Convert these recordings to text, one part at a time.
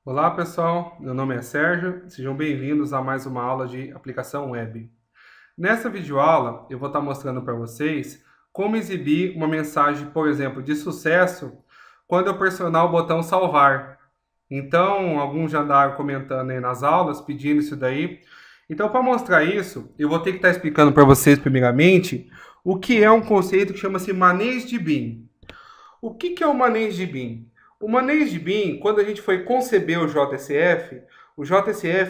Olá pessoal, meu nome é Sérgio, sejam bem-vindos a mais uma aula de aplicação web. Nessa videoaula eu vou estar mostrando para vocês como exibir uma mensagem, por exemplo, de sucesso quando eu pressionar o botão salvar. Então, alguns já andaram comentando aí nas aulas, pedindo isso daí. Então, para mostrar isso, eu vou ter que estar explicando para vocês primeiramente o que é um conceito que chama-se manejo de BIM. O que é o manejo de BIM? O manejo de BIM, quando a gente foi conceber o JSF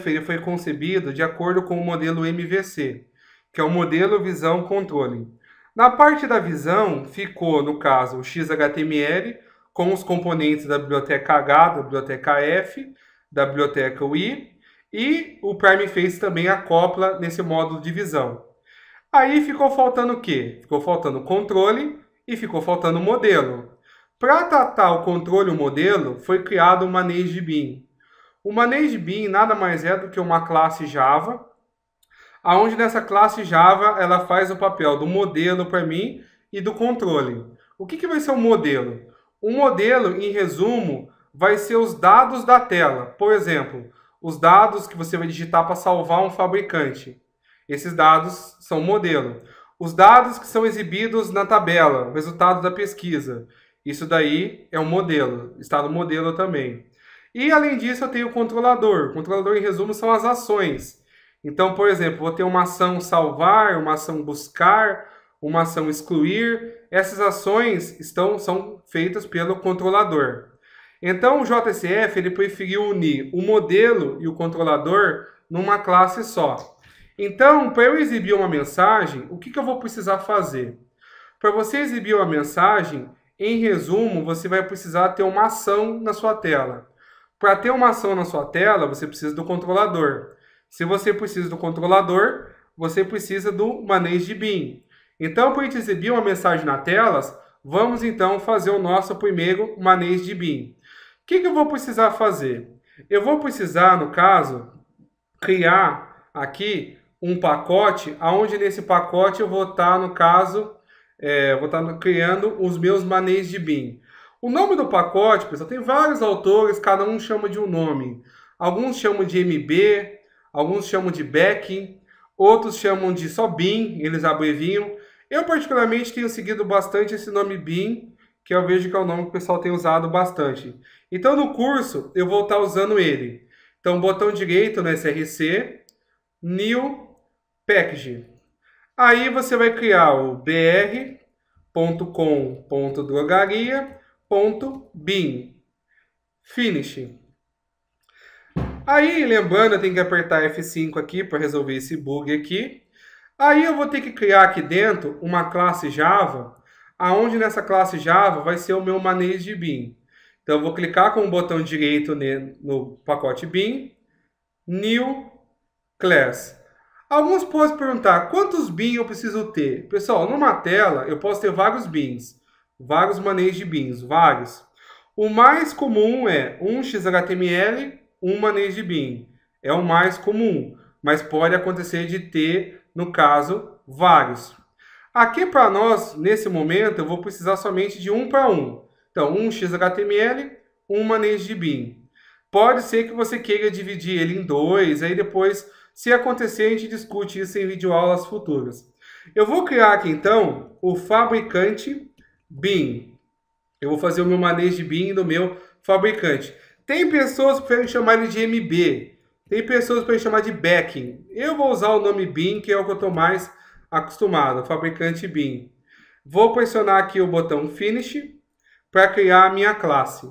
ele foi concebido de acordo com o modelo MVC, que é o modelo Visão Controle. Na parte da visão, ficou, no caso, o XHTML, com os componentes da biblioteca H, da biblioteca F, da biblioteca UI, e o PrimeFace também acopla nesse módulo de visão. Aí ficou faltando o quê? Ficou faltando controle e ficou faltando modelo. Para tratar o controle e o modelo, foi criado o manejo de BIM. O manejo de BIM nada mais é do que uma classe Java, onde nessa classe Java ela faz o papel do modelo para mim e do controle. O que vai ser o modelo? O modelo, em resumo, vai ser os dados da tela. Por exemplo, os dados que você vai digitar para salvar um fabricante. Esses dados são modelo. Os dados que são exibidos na tabela, o resultado da pesquisa. Isso daí é um modelo, está no modelo também. E além disso eu tenho o controlador. O controlador, em resumo, são as ações. Então, por exemplo, vou ter uma ação salvar, uma ação buscar, uma ação excluir. Essas ações são feitas pelo controlador. Então, o JSF ele preferiu unir o modelo e o controlador numa classe só. Então, para eu exibir uma mensagem, o que eu vou precisar fazer? Para você exibir uma mensagem, em resumo, você vai precisar ter uma ação na sua tela. Para ter uma ação na sua tela, você precisa do controlador. Se você precisa do controlador, você precisa do manejo de BIM. Então, para a gente exibir uma mensagem na tela, vamos então fazer o nosso primeiro manejo de BIM. O que eu vou precisar fazer? Eu vou precisar, no caso, criar aqui um pacote, onde nesse pacote eu vou estar, no caso, vou estar criando os meus manejos de BIM. O nome do pacote, pessoal, tem vários autores, cada um chama de um nome. Alguns chamam de MB, alguns chamam de Backing, outros chamam de só BIM, eles abreviam. Eu, particularmente, tenho seguido bastante esse nome BIM, que eu vejo que é o nome que o pessoal tem usado bastante. Então, no curso, eu vou estar usando ele. Então, botão direito no SRC, New Package. Aí você vai criar o br.com.drogaria.bin. Finish. Aí, lembrando, eu tenho que apertar F5 aqui para resolver esse bug aqui. Aí eu vou ter que criar aqui dentro uma classe Java, aonde nessa classe Java vai ser o meu manejo de BIM. Então eu vou clicar com o botão direito no pacote BIM, New Class. Alguns podem perguntar, quantos BIM eu preciso ter? Pessoal, numa tela eu posso ter vários BIMs, vários manejos de BIMs, vários. O mais comum é um XHTML, um manejo de BIM. É o mais comum, mas pode acontecer de ter, no caso, vários. Aqui para nós, nesse momento, eu vou precisar somente de um para um. Então, um XHTML, um manejo de BIM. Pode ser que você queira dividir ele em dois, aí depois, se acontecer, a gente discute isso em videoaulas futuras. Eu vou criar aqui, então, o fabricante BIM. Eu vou fazer o meu manejo de BIM do meu fabricante. Tem pessoas que preferem chamar ele de MB. Tem pessoas que preferem chamar de Backing. Eu vou usar o nome BIM, que é o que eu estou mais acostumado, fabricante BIM. Vou pressionar aqui o botão Finish para criar a minha classe.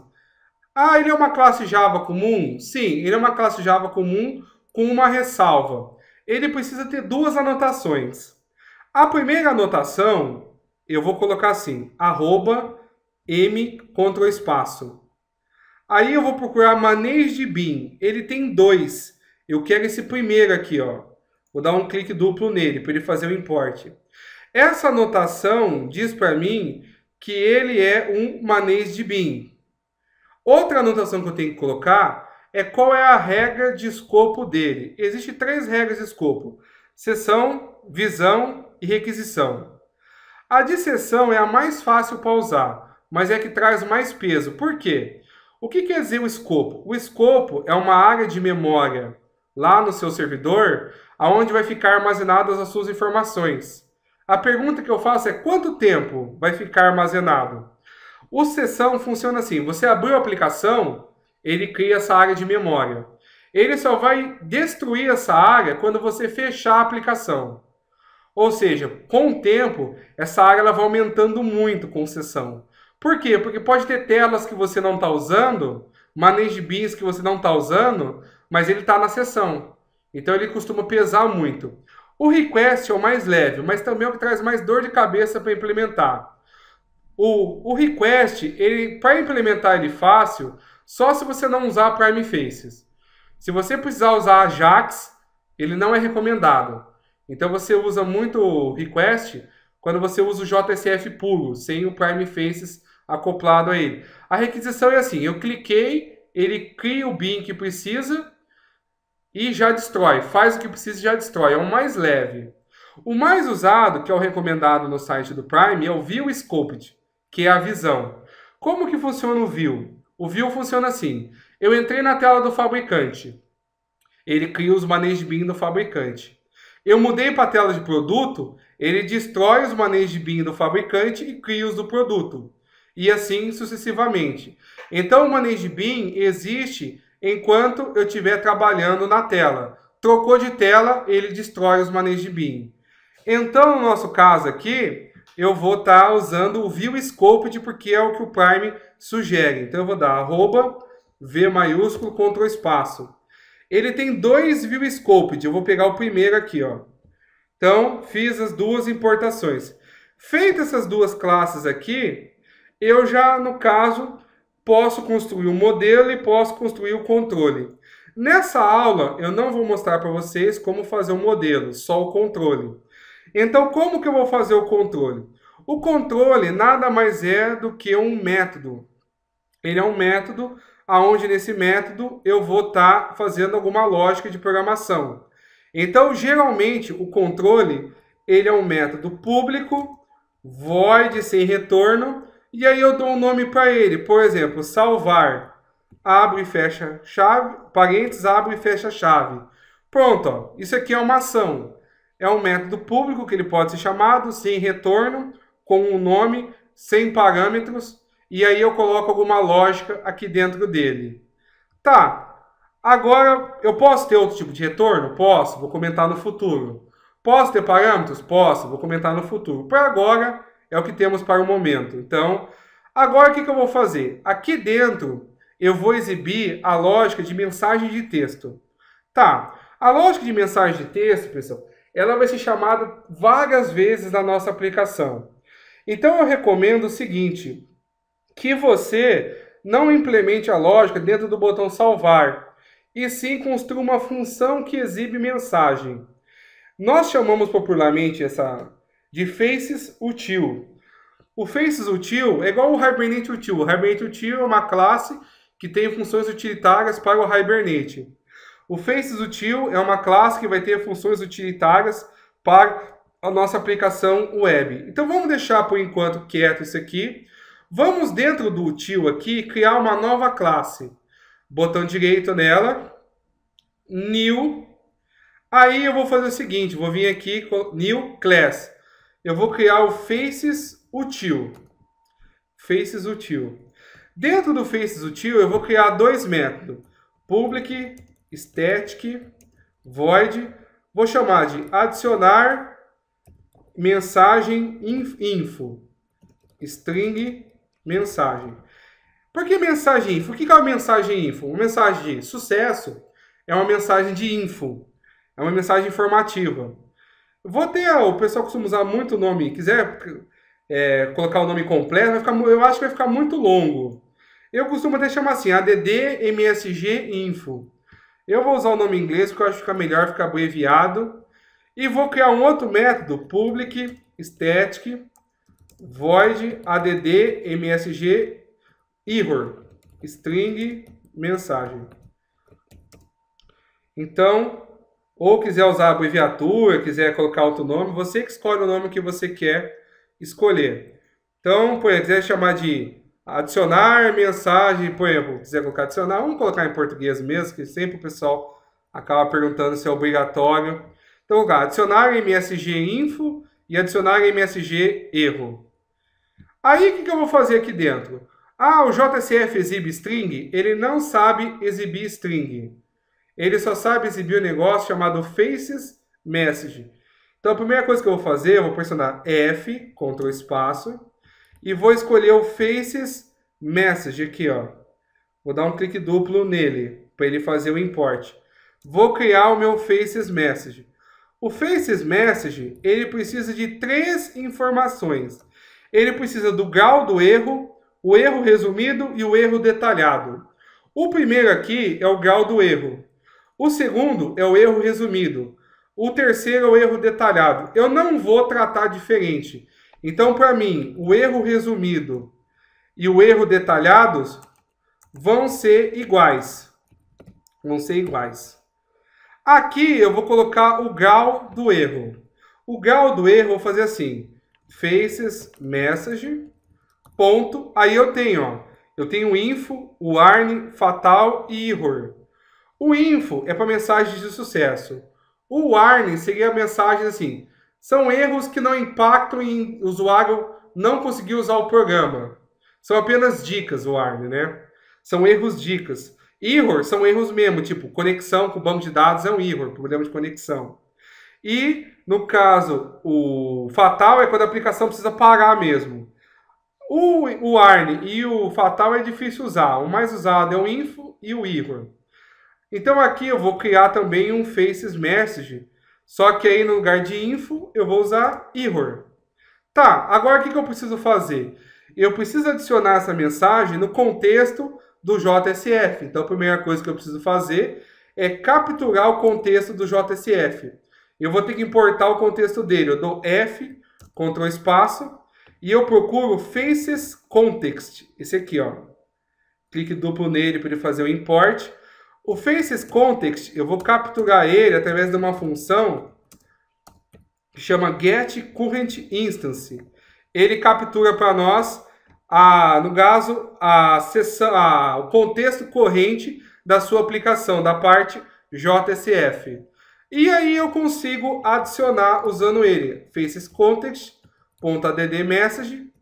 Ah, ele é uma classe Java comum? Sim, ele é uma classe Java comum com uma ressalva. Ele precisa ter duas anotações. A primeira anotação, eu vou colocar assim, @m Ctrl espaço. Aí eu vou procurar manejo de BIM. Ele tem dois. Eu quero esse primeiro aqui, ó. Vou dar um clique duplo nele para ele fazer o import. Essa anotação diz para mim que ele é um manejo de BIM. Outra anotação que eu tenho que colocar é qual é a regra de escopo dele. Existem três regras de escopo: seção, visão e requisição. A de seção é a mais fácil para usar, mas é a que traz mais peso. Por quê? O que quer dizer o escopo? O escopo é uma área de memória lá no seu servidor, aonde vai ficar armazenadas as suas informações. A pergunta que eu faço é quanto tempo vai ficar armazenado? O sessão funciona assim, você abriu a aplicação, ele cria essa área de memória. Ele só vai destruir essa área quando você fechar a aplicação. Ou seja, com o tempo, essa área ela vai aumentando muito com sessão. Por quê? Porque pode ter telas que você não está usando, manage bins que você não está usando, mas ele está na sessão. Então ele costuma pesar muito. O request é o mais leve, mas também é o que traz mais dor de cabeça para implementar. O request, para implementar ele fácil, só se você não usar Prime Faces. Se você precisar usar Ajax, ele não é recomendado. Então você usa muito o request quando você usa o JSF puro, sem o Prime Faces acoplado a ele. A requisição é assim, eu cliquei, ele cria o bin que precisa e já destrói. Faz o que precisa e já destrói. É o mais leve. O mais usado, que é o recomendado no site do Prime, é o View Scoped, que é a visão. Como que funciona o View? O View funciona assim. Eu entrei na tela do fabricante. Ele cria os manage bin do fabricante. Eu mudei para a tela de produto, ele destrói os manage bin do fabricante e cria os do produto. E assim sucessivamente. Então o manage bin existe enquanto eu estiver trabalhando na tela. Trocou de tela, ele destrói os manage bin. Então, no nosso caso aqui, eu vou estar usando o View Scoped, porque é o que o Prime sugere. Então eu vou dar @V maiúsculo, Ctrl espaço. Ele tem dois View Scoped, eu vou pegar o primeiro aqui, ó. Então, fiz as duas importações. Feitas essas duas classes aqui, eu já, no caso, posso construir um modelo e posso construir o controle. Nessa aula, eu não vou mostrar para vocês como fazer um modelo, só o controle. Então, como que eu vou fazer o controle? O controle nada mais é do que um método. Ele é um método onde nesse método eu vou estar fazendo alguma lógica de programação. Então, geralmente, o controle ele é um método público, void sem retorno, e aí eu dou um nome para ele. Por exemplo, salvar, abre e fecha chave, parênteses, abre e fecha chave. Pronto, ó, isso aqui é uma ação. É um método público que ele pode ser chamado sem retorno, com um nome, sem parâmetros, e aí eu coloco alguma lógica aqui dentro dele. Tá, agora eu posso ter outro tipo de retorno? Posso, vou comentar no futuro. Posso ter parâmetros? Posso, vou comentar no futuro. Para agora é o que temos para o momento. Então, agora o que eu vou fazer? Aqui dentro eu vou exibir a lógica de mensagem de texto. Tá, a lógica de mensagem de texto, pessoal, ela vai ser chamada várias vezes na nossa aplicação. Então eu recomendo o seguinte, que você não implemente a lógica dentro do botão salvar, e sim construa uma função que exibe mensagem. Nós chamamos popularmente essa de Faces Util. O Faces Util é igual o Hibernate Util. O Hibernate Util é uma classe que tem funções utilitárias para o Hibernate. O Faces Util é uma classe que vai ter funções utilitárias para a nossa aplicação web. Então vamos deixar por enquanto quieto isso aqui. Vamos dentro do util aqui criar uma nova classe. Botão direito nela, New. Aí eu vou fazer o seguinte, vou vir aqui com New Class. Eu vou criar o Faces Util. Faces Util. Dentro do Faces Util eu vou criar dois métodos. Public Static Void. Vou chamar de adicionar mensagem info. String mensagem. Por que mensagem info? O que é uma mensagem info? Uma mensagem de sucesso é uma mensagem de info. É uma mensagem informativa. Vou ter, o pessoal costuma usar muito o nome, quiser colocar o nome completo, eu acho que vai ficar muito longo. Eu costumo até chamar assim, add msg info. Eu vou usar o nome em inglês porque eu acho que fica melhor, fica abreviado. E vou criar um outro método, public static void add msg error string mensagem. Então, ou quiser usar a abreviatura, quiser colocar outro nome, você que escolhe o nome que você quer escolher. Então, por exemplo, quiser chamar de Adicionar mensagem, por exemplo, quiser colocar adicionar, vamos colocar em português mesmo, que sempre o pessoal acaba perguntando se é obrigatório. Então, vou colocar adicionar MSG info e adicionar MSG erro. Aí, o que eu vou fazer aqui dentro? Ah, o JSF exibe string? Ele não sabe exibir string. Ele só sabe exibir um negócio chamado faces message. Então, a primeira coisa que eu vou fazer, eu vou pressionar F, Ctrl espaço, e vou escolher o faces message aqui, ó. Vou dar um clique duplo nele, para ele fazer o import. Vou criar o meu faces message. O faces message, ele precisa de 3 informações. Ele precisa do grau do erro, o erro resumido e o erro detalhado. O primeiro aqui é o grau do erro. O segundo é o erro resumido. O terceiro é o erro detalhado. Eu não vou tratar diferente. Então, para mim, o erro resumido e o erro detalhados vão ser iguais. Aqui eu vou colocar o grau do erro. O grau do erro eu vou fazer assim. Faces message, ponto. Aí eu tenho info, warning, fatal e error. O info é para mensagens de sucesso. O warning seria mensagens assim. São erros que não impactam em o usuário não conseguir usar o programa. São apenas dicas, o warning, né? São erros dicas. Error são erros mesmo, tipo conexão com o banco de dados é um error, problema de conexão. E, no caso, o fatal é quando a aplicação precisa parar mesmo. O warning e o fatal é difícil usar. O mais usado é o info e o error. Então aqui eu vou criar também um faces message. Só que aí no lugar de info eu vou usar error. Tá, agora o que eu preciso fazer? Eu preciso adicionar essa mensagem no contexto do JSF. Então a primeira coisa que eu preciso fazer é capturar o contexto do JSF. Eu vou ter que importar o contexto dele. Eu dou F, Ctrl espaço, e eu procuro faces context. Esse aqui, ó. Clique duplo nele para ele fazer o import. O faces context, eu vou capturar ele através de uma função que chama getCurrentInstance. Ele captura para nós, no caso, o contexto corrente da sua aplicação, da parte JSF. E aí eu consigo adicionar usando ele, facesContext.addMessage.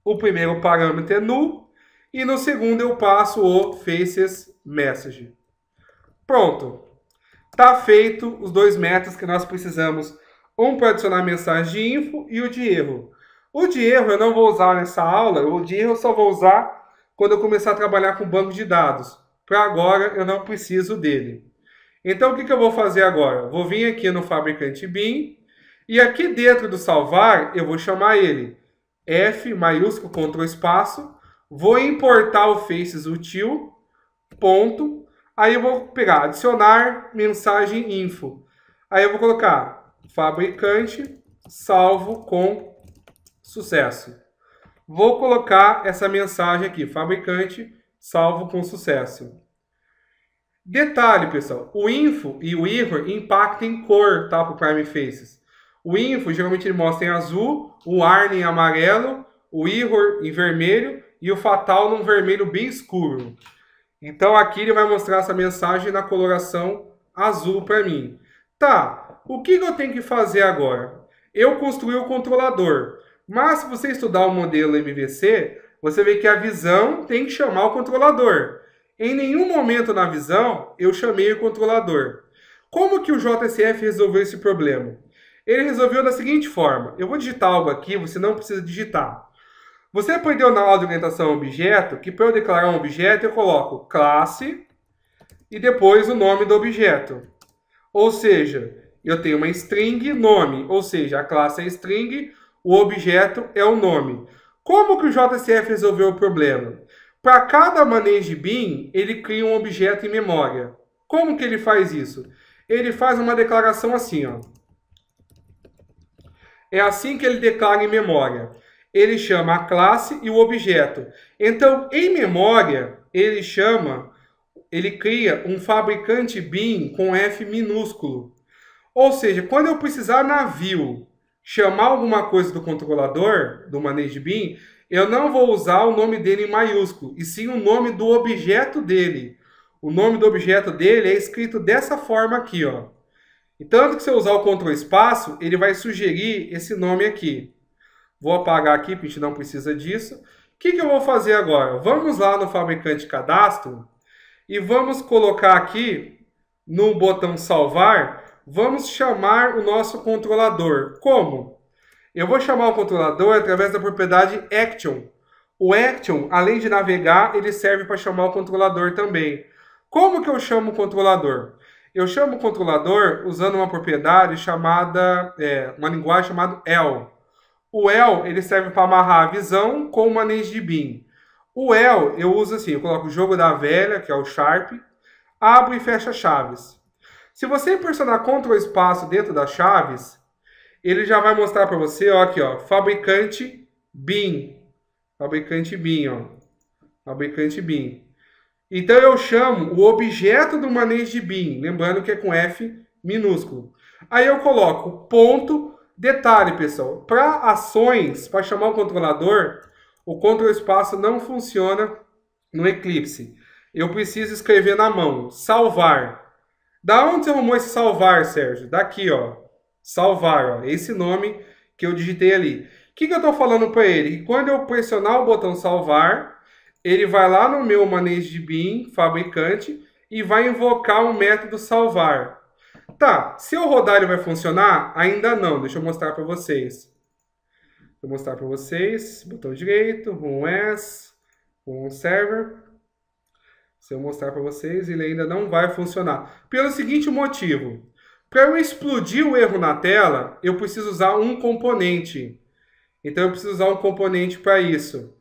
O primeiro parâmetro é null e no segundo eu passo o facesMessage. Pronto. Está feito os 2 métodos que nós precisamos. Um para adicionar mensagem de info e o de erro. O de erro eu não vou usar nessa aula. O de erro eu só vou usar quando eu começar a trabalhar com banco de dados. Para agora eu não preciso dele. Então o que eu vou fazer agora? Vou vir aqui no fabricante bin. E aqui dentro do salvar eu vou chamar ele. F maiúsculo, Ctrl espaço. Vou importar o faces util. Ponto. Aí eu vou pegar, adicionar mensagem info. Aí eu vou colocar fabricante salvo com sucesso. Vou colocar essa mensagem aqui, fabricante salvo com sucesso. Detalhe, pessoal, o info e o error impactam em cor, tá, para o Prime Faces. O info geralmente ele mostra em azul, o warning em amarelo, o error em vermelho e o fatal num vermelho bem escuro. Então aqui ele vai mostrar essa mensagem na coloração azul para mim. Tá, o que eu tenho que fazer agora? Eu construí o controlador, mas se você estudar o modelo MVC, você vê que a visão tem que chamar o controlador. Em nenhum momento na visão eu chamei o controlador. Como que o JSF resolveu esse problema? Ele resolveu da seguinte forma. Eu vou digitar algo aqui, você não precisa digitar. Você aprendeu na aula de orientação a objeto que para eu declarar um objeto eu coloco classe e depois o nome do objeto. Ou seja, eu tenho uma string nome, ou seja, a classe é string, o objeto é o nome. Como que o JSF resolveu o problema? Para cada manage bin, ele cria um objeto em memória. Como que ele faz isso? Ele faz uma declaração assim, ó. É assim que ele declara em memória. Ele chama a classe e o objeto. Então, em memória, ele cria um fabricante bin com F minúsculo. Ou seja, quando eu precisar na view chamar alguma coisa do controlador, do manage bin, eu não vou usar o nome dele em maiúsculo, e sim o nome do objeto dele. O nome do objeto dele é escrito dessa forma aqui, ó. E tanto que se eu usar o Ctrl espaço, ele vai sugerir esse nome aqui. Vou apagar aqui, porque a gente não precisa disso. O que eu vou fazer agora? Vamos lá no fabricante cadastro e vamos colocar aqui no botão salvar, vamos chamar o nosso controlador. Como? Eu vou chamar o controlador através da propriedade action. O action, além de navegar, ele serve para chamar o controlador também. Como que eu chamo o controlador? Eu chamo o controlador usando uma propriedade chamada, uma linguagem chamada L. O L, ele serve para amarrar a visão com o manejo de bin. O L, eu uso assim, eu coloco o jogo da velha, que é o Sharp, abro e fecho as chaves. Se você pressionar Ctrl espaço dentro das chaves, ele já vai mostrar para você, ó, aqui, ó, fabricante bin. Fabricante bin, ó. Fabricante bin. Então eu chamo o objeto do manejo de bin, lembrando que é com F minúsculo. Aí eu coloco ponto. Detalhe, pessoal, para ações, para chamar o controlador, o Ctrl espaço não funciona no Eclipse. Eu preciso escrever na mão, salvar. Da onde você arrumou esse salvar, Sérgio? Daqui, ó. Salvar, ó. Esse nome que eu digitei ali. O que eu estou falando para ele? Que quando eu pressionar o botão salvar, ele vai lá no meu manejo de bin, fabricante, e vai invocar o método salvar. Tá, se eu rodar ele vai funcionar? Ainda não, deixa eu mostrar para vocês. Vou mostrar para vocês, botão direito, Run As, Run Server. Se eu mostrar para vocês, ele ainda não vai funcionar. Pelo seguinte motivo, para eu explodir o erro na tela, eu preciso usar um componente. Então eu preciso usar um componente para isso.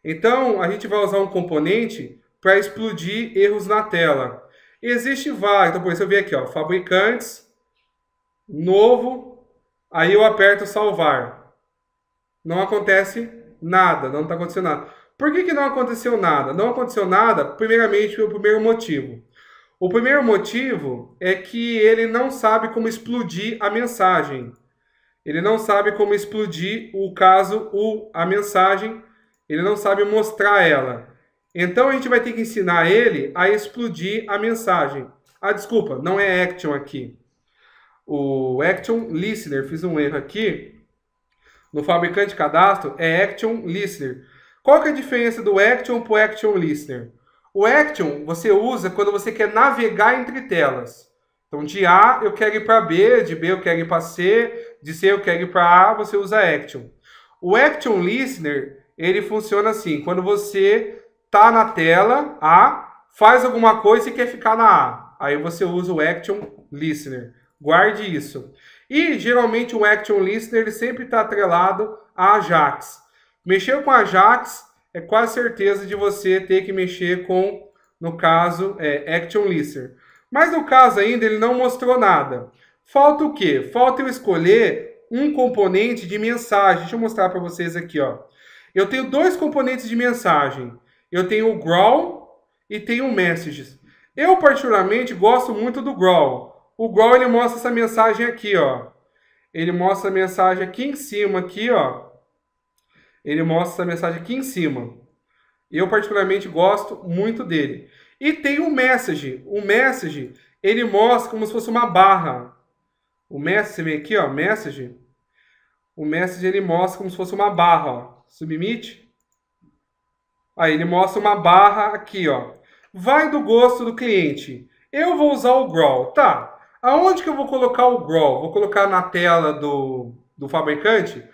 Então a gente vai usar um componente para explodir erros na tela. Existe vários, então por isso eu venho aqui, ó, fabricantes, novo, aí eu aperto salvar. Não acontece nada, não está acontecendo nada. Por que não aconteceu nada? Não aconteceu nada, primeiramente, pelo primeiro motivo. O primeiro motivo é que ele não sabe como explodir a mensagem. Ele não sabe como explodir a mensagem, ele não sabe mostrar ela. Então a gente vai ter que ensinar ele a explodir a mensagem. Ah, desculpa, não é action aqui. O action listener, fiz um erro aqui. No fabricante cadastro é action listener. Qual que é a diferença do action para o action listener? O action você usa quando você quer navegar entre telas. Então de A eu quero ir para B, de B eu quero ir para C, de C eu quero ir para A, você usa action. O action listener, ele funciona assim, quando você tá na tela A, faz alguma coisa e quer ficar na A. Aí você usa o Action Listener. Guarde isso. E geralmente o Action Listener ele sempre está atrelado a Ajax. Mexer com Ajax é quase certeza de você ter que mexer com, no caso, Action Listener. Mas no caso ainda ele não mostrou nada. Falta o quê? Falta eu escolher um componente de mensagem. Deixa eu mostrar para vocês aqui, ó. Eu tenho dois componentes de mensagem. Eu tenho o Growl e tenho o Messages. Eu, particularmente, gosto muito do Growl. O Growl, ele mostra essa mensagem aqui, ó. Ele mostra a mensagem aqui em cima, aqui, ó. Ele mostra essa mensagem aqui em cima. Eu, particularmente, gosto muito dele. E tem o Message. O Message, ele mostra como se fosse uma barra. O Message, você vem aqui, ó, Message. O Message, ele mostra como se fosse uma barra, ó. Submit. Aí ele mostra uma barra aqui, ó. Vai do gosto do cliente. Eu vou usar o Growl. Tá. Aonde que eu vou colocar o Growl? Vou colocar na tela do fabricante?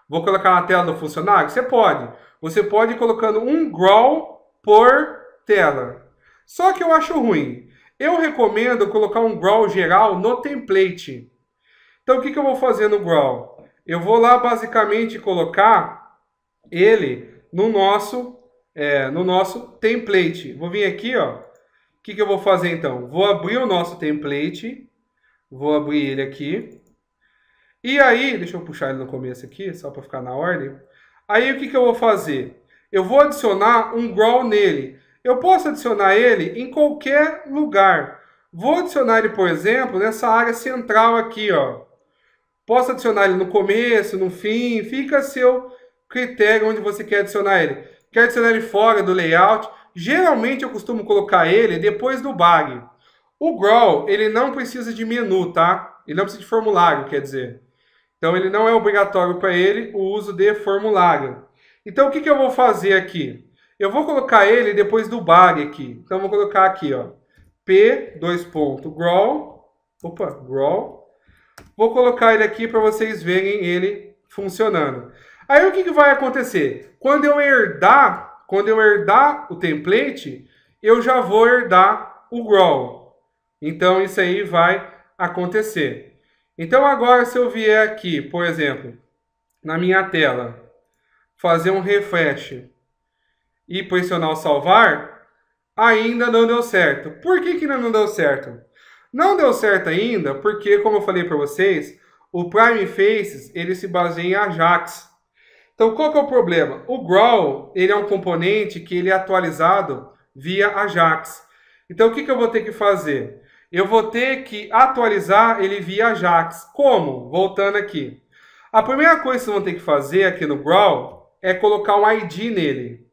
Vou colocar na tela do funcionário? Você pode. Você pode ir colocando um Growl por tela. Só que eu acho ruim. Eu recomendo colocar um Growl geral no template. Então o que eu vou fazer no Growl? Eu vou lá basicamente colocar ele no nosso template. Vou vir aqui, ó. O que eu vou fazer então? Vou abrir o nosso template. Vou abrir ele aqui. E aí, deixa eu puxar ele no começo aqui, só para ficar na ordem. Aí o que eu vou fazer? Eu vou adicionar um Growl nele. Eu posso adicionar ele em qualquer lugar. Vou adicionar ele, por exemplo, nessa área central aqui, ó. Posso adicionar ele no começo, no fim, fica a seu critério onde você quer adicionar ele. Quer adicionar ele fora do layout? Geralmente eu costumo colocar ele depois do bag. O Grow, ele não precisa de menu, tá? Ele não precisa de formulário, quer dizer. Então ele não é obrigatório para ele o uso de formulário. Então o que eu vou fazer aqui? Eu vou colocar ele depois do bag aqui. Então eu vou colocar aqui, ó, p::grow. Opa, grow. Vou colocar ele aqui para vocês verem ele funcionando. Aí o que vai acontecer? Quando eu herdar o template, eu já vou herdar o grow. Então isso aí vai acontecer. Então agora se eu vier aqui, por exemplo, na minha tela, fazer um refresh e pressionar o salvar, ainda não deu certo. Por que ainda não deu certo? Não deu certo ainda porque, como eu falei para vocês, o Prime Faces ele se baseia em Ajax. Então, qual que é o problema? O Grow ele é um componente que ele é atualizado via Ajax. Então, o que eu vou ter que fazer? Eu vou ter que atualizar ele via Ajax. Como? Voltando aqui. A primeira coisa que vocês vão ter que fazer aqui no Grow é colocar um ID nele.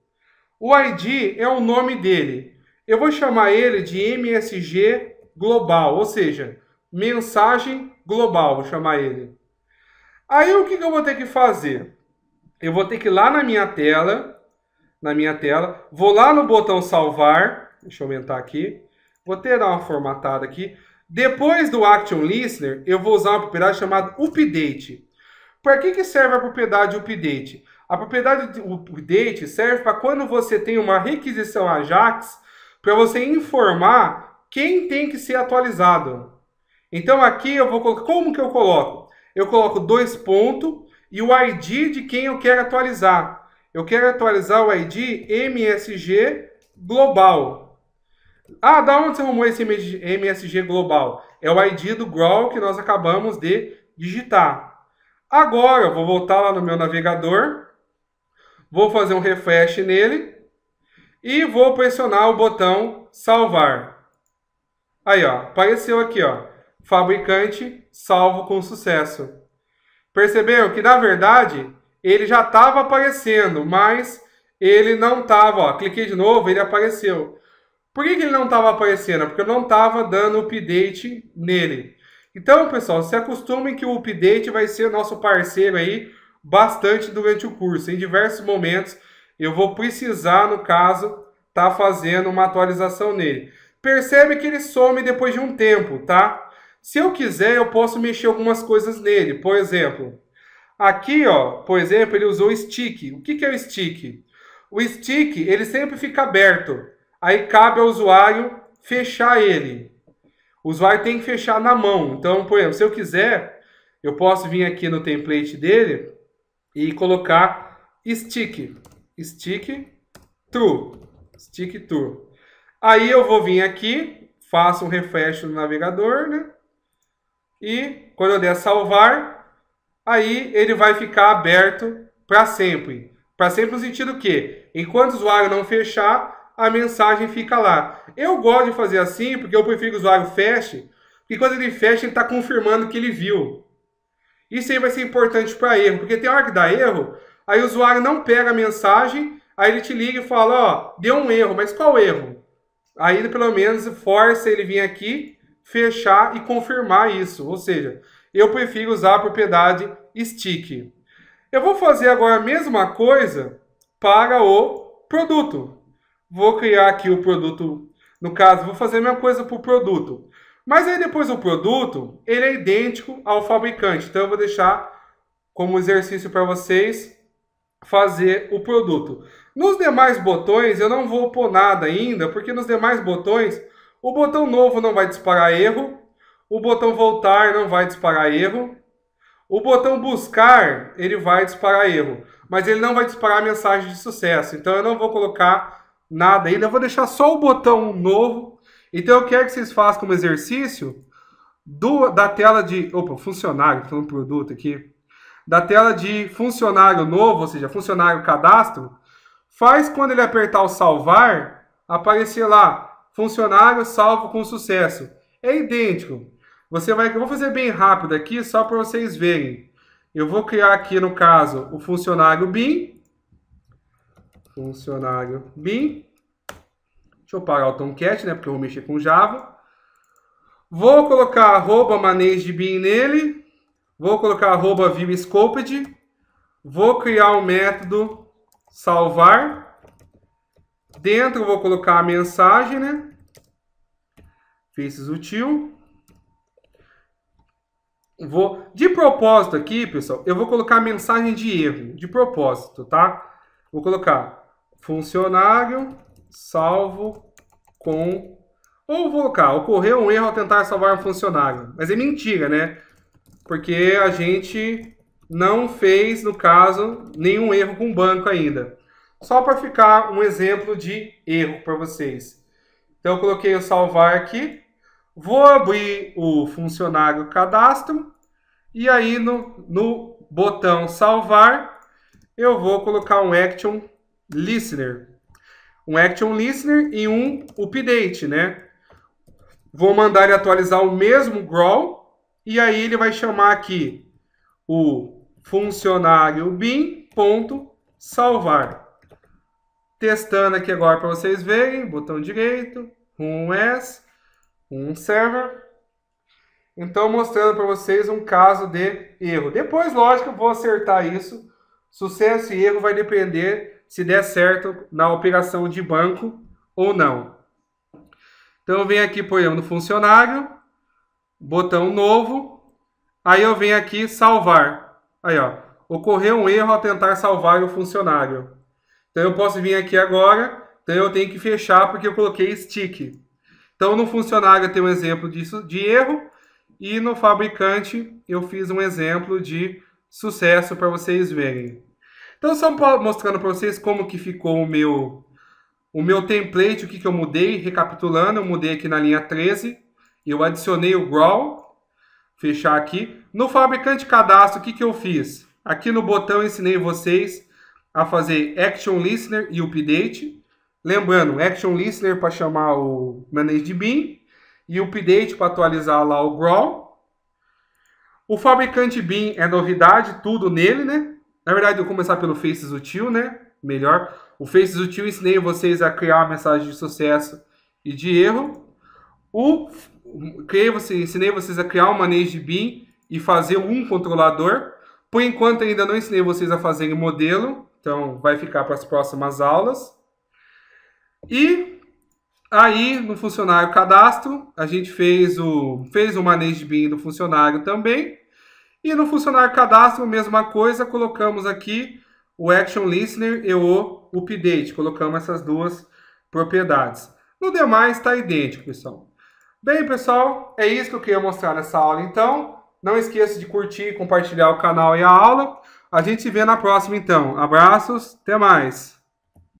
O ID é o nome dele. Eu vou chamar ele de MSG global, ou seja, mensagem global, vou chamar ele. Aí o que eu vou ter que fazer? Eu vou ter que ir lá na minha tela, vou lá no botão salvar, deixa eu aumentar aqui, vou ter dar uma formatada aqui. Depois do Action Listener, eu vou usar uma propriedade chamada update. Para que serve a propriedade update? A propriedade update serve para quando você tem uma requisição Ajax, para você informar quem tem que ser atualizado. Então aqui eu vou colocar, como que eu coloco? Eu coloco 2 pontos e o ID de quem eu quero atualizar. Eu quero atualizar o ID MSG global. Ah, da onde você arrumou esse MSG global? É o ID do Grow que nós acabamos de digitar. Agora eu vou voltar lá no meu navegador, vou fazer um refresh nele e vou pressionar o botão salvar. Aí, ó, apareceu aqui, ó, fabricante salvo com sucesso. Perceberam que, na verdade, ele já estava aparecendo, mas ele não estava, ó, cliquei de novo, ele apareceu. Por que ele não estava aparecendo? Porque eu não estava dando update nele. Então, pessoal, se acostumem que o update vai ser nosso parceiro aí bastante durante o curso. Em diversos momentos, eu vou precisar, no caso, estar fazendo uma atualização nele. Percebe que ele some depois de um tempo, tá? Se eu quiser, eu posso mexer algumas coisas nele. Por exemplo, aqui, ó, por exemplo, ele usou stick. O que é o stick? O stick, ele sempre fica aberto. Aí cabe ao usuário fechar ele. O usuário tem que fechar na mão. Então, por exemplo, se eu quiser, eu posso vir aqui no template dele e colocar stick. Stick true. Stick true. Aí eu vou vir aqui, faço um refresh no navegador, né? E quando eu der salvar, aí ele vai ficar aberto para sempre. Para sempre no sentido que, enquanto o usuário não fechar, a mensagem fica lá. Eu gosto de fazer assim, porque eu prefiro que o usuário feche, porque quando ele fecha, ele está confirmando que ele viu. Isso aí vai ser importante para erro, porque tem hora que dá erro, aí o usuário não pega a mensagem, aí ele te liga e fala, ó, deu um erro, mas qual erro? Aí ele pelo menos força ele vir aqui, fechar e confirmar isso. Ou seja, eu prefiro usar a propriedade stick. Eu vou fazer agora a mesma coisa para o produto. Vou criar aqui o produto, no caso, vou fazer a mesma coisa para o produto. Mas aí depois o produto, ele é idêntico ao fabricante. Então eu vou deixar como exercício para vocês fazer o produto. Nos demais botões eu não vou pôr nada ainda, porque nos demais botões o botão novo não vai disparar erro, o botão voltar não vai disparar erro, o botão buscar ele vai disparar erro, mas ele não vai disparar a mensagem de sucesso. Então eu não vou colocar nada ainda, eu vou deixar só o botão novo. Então eu quero que vocês façam como exercício da tela de funcionário, estou no produto aqui, da tela de funcionário novo, ou seja, funcionário cadastro, faz quando ele apertar o salvar, aparecer lá, funcionário salvo com sucesso. É idêntico. Eu vou fazer bem rápido aqui, só para vocês verem. Eu vou criar aqui, no caso, o funcionário bin. Funcionário bin. Deixa eu parar o Tomcat, né? Porque eu vou mexer com Java. Vou colocar @managedBin nele. Vou colocar @viewScoped. Vou criar um método salvar. Dentro eu vou colocar a mensagem, né? Faces util. De propósito aqui, pessoal, eu vou colocar a mensagem de erro. De propósito, tá? Vou colocar funcionário salvo com... Ou vou colocar, ocorreu um erro ao tentar salvar um funcionário. Mas é mentira, né? Porque a gente não fez, no caso, nenhum erro com o banco ainda. Só para ficar um exemplo de erro para vocês. Então eu coloquei o salvar aqui. Vou abrir o funcionário cadastro. E aí no botão salvar, eu vou colocar um action listener. Um action listener e um update, né? Vou mandar ele atualizar o mesmo growl. E aí ele vai chamar aqui o funcionário bin.salvar. Testando aqui agora para vocês verem. Botão direito, as, server. Então, mostrando para vocês um caso de erro. Depois, lógico, eu vou acertar isso. Sucesso e erro vai depender se der certo na operação de banco ou não. Então, eu venho aqui, por exemplo, no funcionário, botão novo. Aí eu venho aqui salvar. Aí, ó, ocorreu um erro ao tentar salvar o funcionário. Então, eu posso vir aqui agora. Então, eu tenho que fechar porque eu coloquei stick. Então, no funcionário tem um exemplo disso, de erro. E no fabricante eu fiz um exemplo de sucesso para vocês verem. Então, só mostrando para vocês como que ficou o meu template, o que eu mudei. Recapitulando, eu mudei aqui na linha 13. Eu adicionei o growl. Fechar aqui. No fabricante cadastro, o que eu fiz? Aqui no botão eu ensinei vocês a fazer Action Listener e Update. Lembrando, Action Listener para chamar o ManageDBin e o Update para atualizar lá o growl. O fabricante bin é novidade, tudo nele, né? Na verdade, eu vou começar pelo Faces Util, né? Melhor. O Faces Util ensinei vocês a criar uma mensagem de sucesso e de erro. Ensinei vocês a criar um ManageDBin e fazer um controlador. Por enquanto, ainda não ensinei vocês a fazerem modelo. Então, vai ficar para as próximas aulas. E aí, no funcionário cadastro, a gente fez o ManageDBin do funcionário também. E no funcionário cadastro, mesma coisa, colocamos aqui o Action Listener e o Update. Colocamos essas duas propriedades. No demais, está idêntico, pessoal. Bem, pessoal, é isso que eu queria mostrar nessa aula, então. Não esqueça de curtir e compartilhar o canal e a aula. A gente se vê na próxima, então. Abraços, até mais!